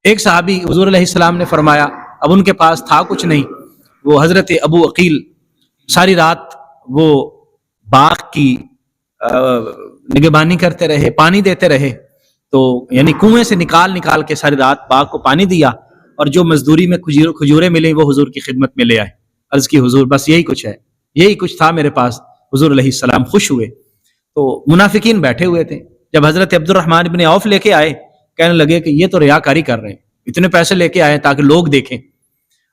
ایک صحابی حضور علیہ السلام نے فرمایا، اب ان کے پاس تھا کچھ نہیں، وہ حضرت ابو عقیل ساری رات وہ باغ کی نگہبانی کرتے رہے، پانی دیتے رہے، تو یعنی کنویں سے نکال کے ساری رات باغ کو پانی دیا، اور جو مزدوری میں کھجوریں ملیں وہ حضور کی خدمت میں لے آئے۔ عرض کی حضور بس یہی کچھ ہے، یہی کچھ تھا میرے پاس۔ حضور علیہ السلام خوش ہوئے، تو منافقین بیٹھے ہوئے تھے، جب حضرت عبد الرحمن بن عوف لے کے آئے، کہنے لگے کہ یہ تو ریاکاری کر رہے ہیں، اتنے پیسے لے کے آئے تاکہ لوگ دیکھیں،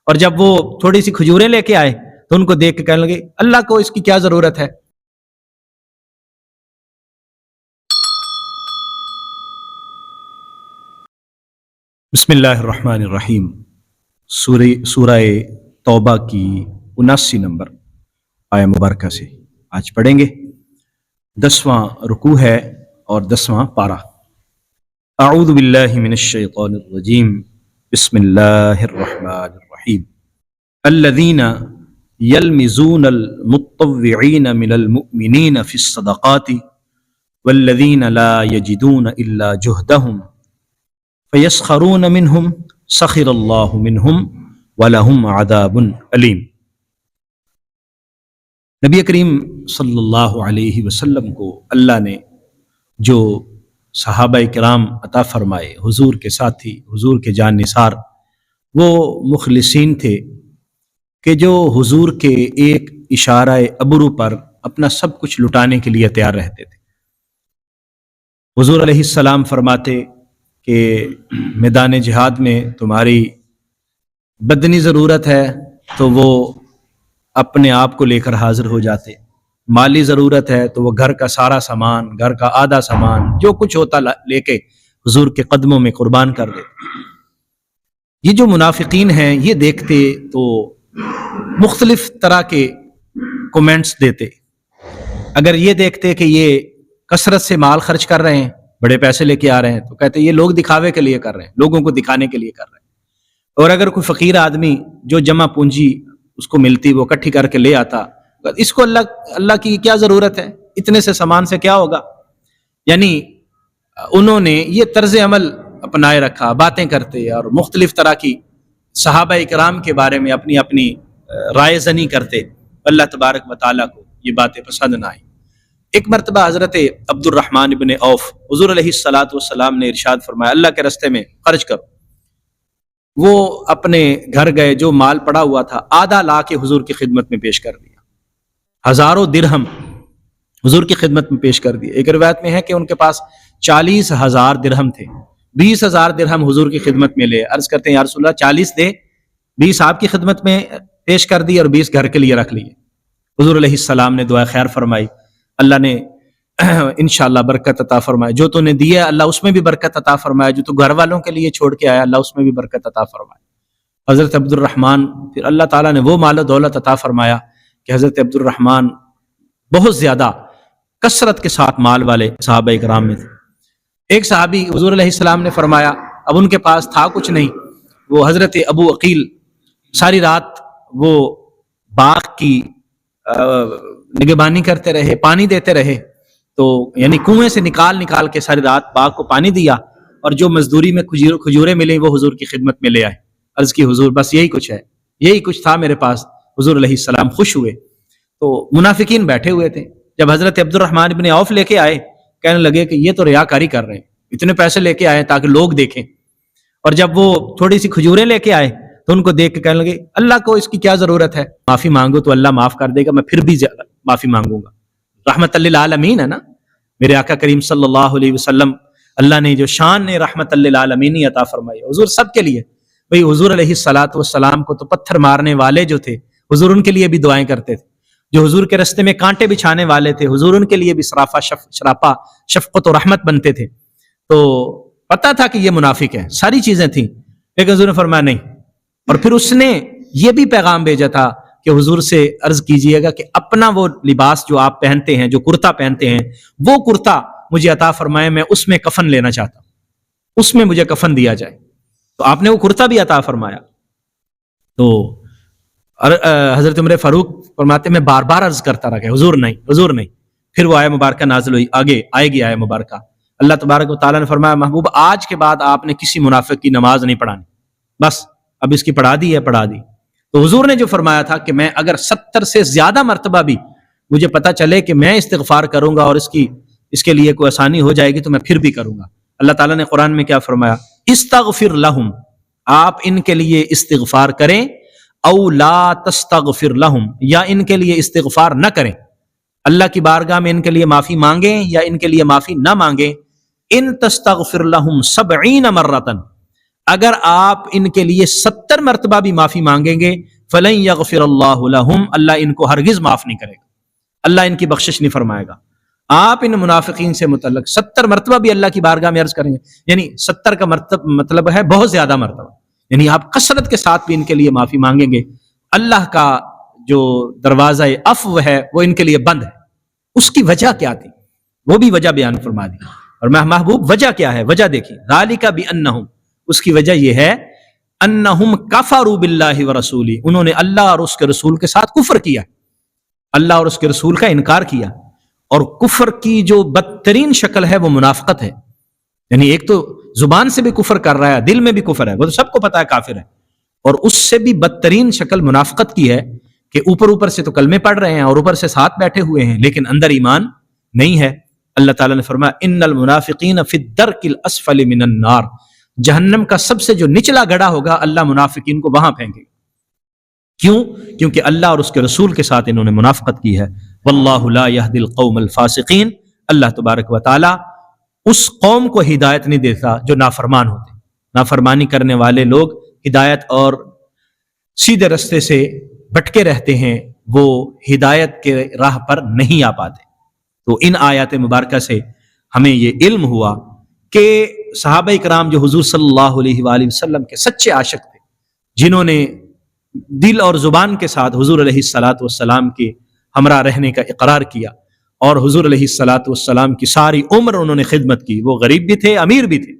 اور جب وہ تھوڑی سی کھجوریں لے کے آئے تو ان کو دیکھ کے کہنے لگے اللہ کو اس کی کیا ضرورت ہے۔ بسم اللہ الرحمن الرحیم۔ سورہ توبہ کی 79 نمبر آیہ مبارکہ سے آج پڑھیں گے۔ 10واں رکوع ہے اور 10واں پارہ۔ اعوذ باللہ من الشیطان الرجیم، بسم اللہ الرحمن الرحیم۔ الذین یلمزون المطوعین من المؤمنین فی الصدقات والذین لا یجدون الا جہدہم فیسخرون منہم سخر اللہ منہم ولہم عذاب علیم۔ نبی کریم صلی اللہ علیہ وسلم کو اللہ نے جو صحابہ کرام عطا فرمائے، حضور کے ساتھی، حضور کے جان نثار، وہ مخلصین تھے کہ جو حضور کے ایک اشارہ ابرو پر اپنا سب کچھ لٹانے کے لیے تیار رہتے تھے۔ حضور علیہ السلام فرماتے کہ میدان جہاد میں تمہاری بدنی ضرورت ہے تو وہ اپنے آپ کو لے کر حاضر ہو جاتے، مالی ضرورت ہے تو وہ گھر کا سارا سامان، گھر کا آدھا سامان جو کچھ ہوتا لے کے حضور کے قدموں میں قربان کر دیتے۔ یہ جو منافقین ہیں یہ دیکھتے تو مختلف طرح کے کومنٹس دیتے۔ اگر یہ دیکھتے کہ یہ کثرت سے مال خرچ کر رہے ہیں، بڑے پیسے لے کے آ رہے ہیں، تو کہتے یہ لوگ دکھاوے کے لیے کر رہے ہیں، لوگوں کو دکھانے کے لیے کر رہے ہیں۔ اور اگر کوئی فقیر آدمی جو جمع پونجی اس کو ملتی وہ اکٹھی کر کے لے آتا، اس کو اللہ کی کیا ضرورت ہے، اتنے سے سامان سے کیا ہوگا۔ یعنی انہوں نے یہ طرز عمل اپنائے رکھا، باتیں کرتے اور مختلف طرح کی صحابہ کرام کے بارے میں اپنی اپنی رائے زنی کرتے۔ اللہ تبارک و تعالیٰ کو یہ باتیں پسند نہ آئیں۔ ایک مرتبہ حضرت عبد الرحمن بن عوف، حضور علیہ السلام نے ارشاد فرمایا اللہ کے راستے میں خرچ کرو۔ وہ اپنے گھر گئے، جو مال پڑا ہوا تھا آدھا لا کے حضور کی خدمت میں پیش کر دیا، ہزاروں درہم حضور کی خدمت میں پیش کر دیے۔ ایک روایت میں ہے کہ ان کے پاس 40,000 درہم تھے، 20,000 درہم حضور کی خدمت میں لے۔ عرض کرتے ہیں یا رسول اللہ 40 دے، 20 آپ کی خدمت میں پیش کر دی اور 20 گھر کے لیے رکھ لیے۔ حضور علیہ السلام نے دعا خیر فرمائی، اللہ نے انشاءاللہ برکت عطا فرمائے، جو تو نے دیا اللہ اس میں بھی برکت عطا فرمائے، جو تو گھر والوں کے لیے چھوڑ کے آیا اللہ اس میں بھی برکت عطا فرمائے۔ حضرت عبد الرحمن، پھر اللہ تعالیٰ نے وہ مال و دولت عطا فرمایا کہ حضرت عبد الرحمن بہت زیادہ کثرت کے ساتھ مال والے صحابہ کرام میں تھے۔ ایک صحابی حضور علیہ السلام نے فرمایا، اب ان کے پاس تھا کچھ نہیں، وہ حضرت ابو عقیل ساری رات وہ باغ کی نگہبانی کرتے رہے، پانی دیتے رہے، تو یعنی کنویں سے نکال کے ساری رات باغ کو پانی دیا، اور جو مزدوری میں کھجوریں ملیں وہ حضور کی خدمت میں لے آئے۔ عرض کی حضور بس یہی کچھ ہے، یہی کچھ تھا میرے پاس۔ حضور علیہ السلام خوش ہوئے، تو منافقین بیٹھے ہوئے تھے، جب حضرت عبد الرحمن بن عوف لے کے آئے، کہنے لگے کہ یہ تو ریاکاری کر رہے ہیں، اتنے پیسے لے کے آئے تاکہ لوگ دیکھیں، اور جب وہ تھوڑی سی کھجوریں لے کے آئے تو ان کو دیکھ کے کہنے لگے اللہ کو اس کی کیا ضرورت ہے، معافی مانگو تو اللہ معاف کر دے گا، میں پھر بھی معافی مانگوں گا۔ رحمت للعالمین ہے نا میرے آقا کریم صلی اللہ علیہ وسلم، اللہ نے جو شان رحمت للعالمین عطا فرمائی حضور سب کے لیے۔ بھئی حضور علیہ السلام کو تو پتھر مارنے والے جو تھے حضور ان کے لیے بھی دعائیں کرتے تھے، جو حضور کے راستے میں کانٹے بچھانے والے تھے حضور ان کے لیے بھی شراپا شفقت و رحمت بنتے تھے۔ تو پتہ تھا کہ یہ منافق ہے، ساری چیزیں تھیں، لیکن حضور نے فرمایا نہیں۔ اور پھر اس نے یہ بھی پیغام بھیجا تھا کہ حضور سے عرض کیجئے گا کہ اپنا وہ لباس جو آپ پہنتے ہیں، جو کرتا پہنتے ہیں، وہ کرتا مجھے عطا فرمائے، میں اس میں کفن لینا چاہتا ہوں، اس میں مجھے کفن دیا جائے۔ تو آپ نے وہ کرتا بھی عطا فرمایا۔ تو حضرت عمر فاروق فرماتے میں بار بار عرض کرتا رہا کہ حضور نہیں، حضور نہیں۔ پھر وہ آیہ مبارکہ نازل ہوئی، آگے آئے گی آیہ مبارکہ، اللہ تبارک و تعالیٰ نے فرمایا محبوب آج کے بعد آپ نے کسی منافق کی نماز نہیں پڑھانی، بس اب اس کی پڑھا دی ہے، پڑھا دی۔ تو حضور نے جو فرمایا تھا کہ میں اگر 70 سے زیادہ مرتبہ بھی مجھے پتا چلے کہ میں استغفار کروں گا اور اس کے لیے کوئی آسانی ہو جائے گی تو میں پھر بھی کروں گا۔ اللہ تعالیٰ نے قرآن میں کیا فرمایا؟ استغفر لہم، آپ ان کے لیے استغفار کریں، او لا تستغفر لہم، یا ان کے لیے استغفار نہ کریں، اللہ کی بارگاہ میں ان کے لیے معافی مانگیں یا ان کے لیے معافی نہ مانگیں۔ ان تستغفر لہم 70 مرتن، اگر آپ ان کے لیے 70 مرتبہ بھی معافی مانگیں گے، فلن یغفر اللہ لہم، اللہ ان کو ہرگز معاف نہیں کرے گا، اللہ ان کی بخشش نہیں فرمائے گا۔ آپ ان منافقین سے متعلق 70 مرتبہ بھی اللہ کی بارگاہ میں عرض کریں گے، یعنی 70 کا مطلب ہے بہت زیادہ مرتبہ، یعنی آپ کثرت کے ساتھ بھی ان کے لیے معافی مانگیں گے، اللہ کا جو دروازہ عفو ہے وہ ان کے لیے بند ہے۔ اس کی وجہ کیا تھی وہ بھی وجہ بیان فرما دی، اور محبوب وجہ کیا ہے؟ وجہ دیکھیے، ذالک بانہم، اس کی وجہ یہ ہے انہم کفروا باللہ ورسولہ، انہوں نے اللہ اور اس کے رسول کے ساتھ کفر کیا، اللہ اور اس کے رسول کا انکار کیا۔ اور کفر کی جو بدترین شکل ہے وہ منافقت ہے، یعنی ایک تو زبان سے بھی کفر کر رہا ہے، دل میں بھی کفر ہے، وہ تو سب کو پتا ہے کافر ہے، اور اس سے بھی بدترین شکل منافقت کی ہے کہ اوپر سے تو کلمے پڑھ رہے ہیں اور اوپر سے ساتھ بیٹھے ہوئے ہیں لیکن اندر ایمان نہیں ہے۔ اللہ تعالیٰ نے فرمایا ان المنافقین فی الدرک الاسفل من النار، جہنم کا سب سے جو نچلا گڑھا ہوگا اللہ منافقین کو وہاں پھینکے گا۔ کیوں؟ کیونکہ اللہ اور اس کے رسول کے ساتھ انہوں نے منافقت کی ہے۔ واللہ لا یہدی القوم الفاسقین، اللہ تبارک و تعالی اس قوم کو ہدایت نہیں دیتا جو نافرمان ہوتے، نافرمانی کرنے والے لوگ ہدایت اور سیدھے رستے سے بھٹکے رہتے ہیں، وہ ہدایت کے راہ پر نہیں آ پاتے۔ تو ان آیات مبارکہ سے ہمیں یہ علم ہوا کہ صحابہ اکرام جو حضور صلی اللہ علیہ وآلہ وسلم کے سچے عاشق تھے، جنہوں نے دل اور زبان کے ساتھ حضور علیہ الصلاۃ والسلام کے ہمراہ رہنے کا اقرار کیا، اور حضور علیہ الصلاۃ والسلام کی ساری عمر انہوں نے خدمت کی، وہ غریب بھی تھے، امیر بھی تھے،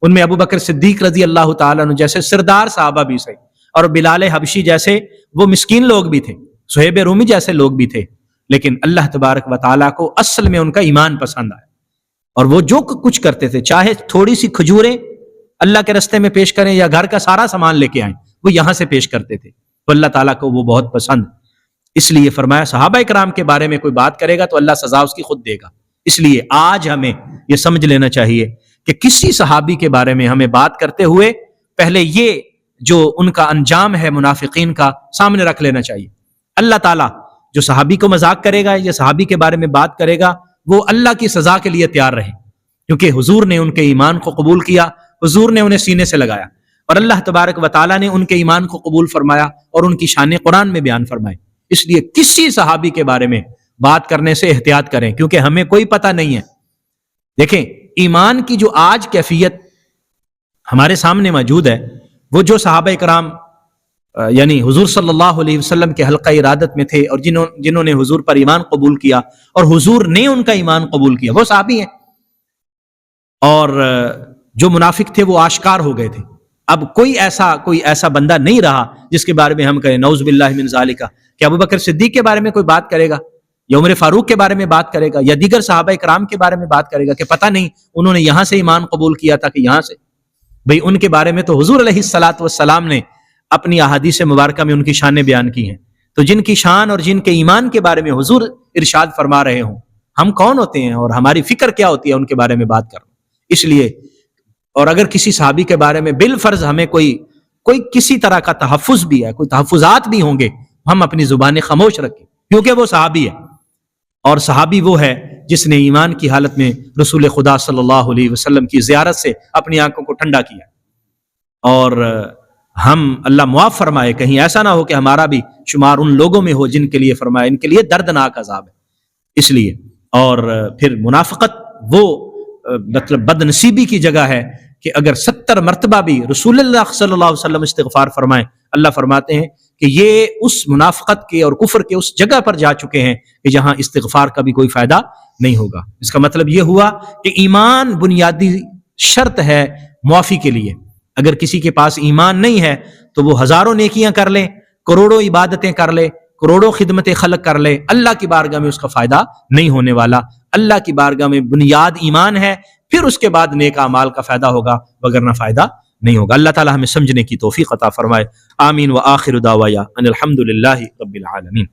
ان میں ابو بکر صدیق رضی اللہ تعالیٰ عنہ جیسے سردار صحابہ بھی صحیح، اور بلال حبشی جیسے وہ مسکین لوگ بھی تھے، صہیب رومی جیسے لوگ بھی تھے، لیکن اللہ تبارک و تعالیٰ کو اصل میں ان کا ایمان پسند آیا، اور وہ جو کچھ کرتے تھے، چاہے تھوڑی سی کھجوریں اللہ کے رستے میں پیش کریں یا گھر کا سارا سامان لے کے آئیں، وہ یہاں سے پیش کرتے تھے، تو اللہ تعالیٰ کو وہ بہت پسند، اس لیے فرمایا صحابہ اکرام کے بارے میں کوئی بات کرے گا تو اللہ سزا اس کی خود دے گا۔ اس لیے آج ہمیں یہ سمجھ لینا چاہیے کہ کسی صحابی کے بارے میں ہمیں بات کرتے ہوئے پہلے یہ جو ان کا انجام ہے منافقین کا سامنے رکھ لینا چاہیے۔ اللہ تعالیٰ جو صحابی کو مذاق کرے گا یا صحابی کے بارے میں بات کرے گا وہ اللہ کی سزا کے لیے تیار رہے، کیونکہ حضور نے ان کے ایمان کو قبول کیا، حضور نے انہیں سینے سے لگایا، اور اللہ تبارک و تعالیٰ نے ان کے ایمان کو قبول فرمایا اور ان کی شان قرآن میں بیان فرمائی۔ اس لیے کسی صحابی کے بارے میں بات کرنے سے احتیاط کریں، کیونکہ ہمیں کوئی پتہ نہیں ہے۔ دیکھیں ایمان کی جو آج کیفیت ہمارے سامنے موجود ہے، وہ جو صحابہ کرام یعنی حضور صلی اللہ علیہ وسلم کے حلقہ ارادت میں تھے اور جنہوں نے حضور پر ایمان قبول کیا اور حضور نے ان کا ایمان قبول کیا، وہ صحابی ہیں، اور جو منافق تھے وہ آشکار ہو گئے تھے۔ اب کوئی ایسا بندہ نہیں رہا جس کے بارے میں ہم کہیں نعوذ باللہ من ذالک، کہ ابو بکر صدیق کے بارے میں کوئی بات کرے گا یا عمر فاروق کے بارے میں بات کرے گا یا دیگر صحابہ کرام کے بارے میں بات کرے گا کہ پتہ نہیں انہوں نے یہاں سے ایمان قبول کیا تھا کہ یہاں سے۔ بھئی ان کے بارے میں تو حضور علیہ الصلاۃ والسلام نے اپنی احادیث مبارکہ میں ان کی شانیں بیان کی ہیں، تو جن کی شان اور جن کے ایمان کے بارے میں حضور ارشاد فرما رہے ہوں، ہم کون ہوتے ہیں اور ہماری فکر کیا ہوتی ہے ان کے بارے میں بات کرنا۔ اس لیے اور اگر کسی صحابی کے بارے میں بالفرض ہمیں کوئی کسی طرح کا تحفظ بھی ہے، کوئی تحفظات بھی ہوں گے، ہم اپنی زبانیں خاموش رکھیں، کیونکہ وہ صحابی ہے، اور صحابی وہ ہے جس نے ایمان کی حالت میں رسول خدا صلی اللہ علیہ وسلم کی زیارت سے اپنی آنکھوں کو ٹھنڈا کیا۔ اور ہم اللہ معاف فرمائے کہیں ایسا نہ ہو کہ ہمارا بھی شمار ان لوگوں میں ہو جن کے لیے فرمایا ان کے لیے دردناک عذاب ہے۔ اس لیے اور پھر منافقت وہ مطلب بد نصیبی کی جگہ ہے کہ اگر 70 مرتبہ بھی رسول اللہ صلی اللہ علیہ وسلم استغفار فرمائیں، اللہ فرماتے ہیں کہ یہ اس منافقت کے اور کفر کے اس جگہ پر جا چکے ہیں کہ جہاں استغفار کا بھی کوئی فائدہ نہیں ہوگا۔ اس کا مطلب یہ ہوا کہ ایمان بنیادی شرط ہے معافی کے لیے۔ اگر کسی کے پاس ایمان نہیں ہے تو وہ ہزاروں نیکیاں کر لے، کروڑوں عبادتیں کر لے، کروڑوں خدمت خلق کر لے، اللہ کی بارگاہ میں اس کا فائدہ نہیں ہونے والا۔ اللہ کی بارگاہ میں بنیاد ایمان ہے پھر اس کے بعد نیک اعمال کا فائدہ ہوگا، وگرنہ فائدہ نہیں ہوگا۔ اللہ تعالی ہمیں سمجھنے کی توفیق عطا فرمائے، آمین۔ وآخر دعوایا ان الحمد للہ رب العالمین۔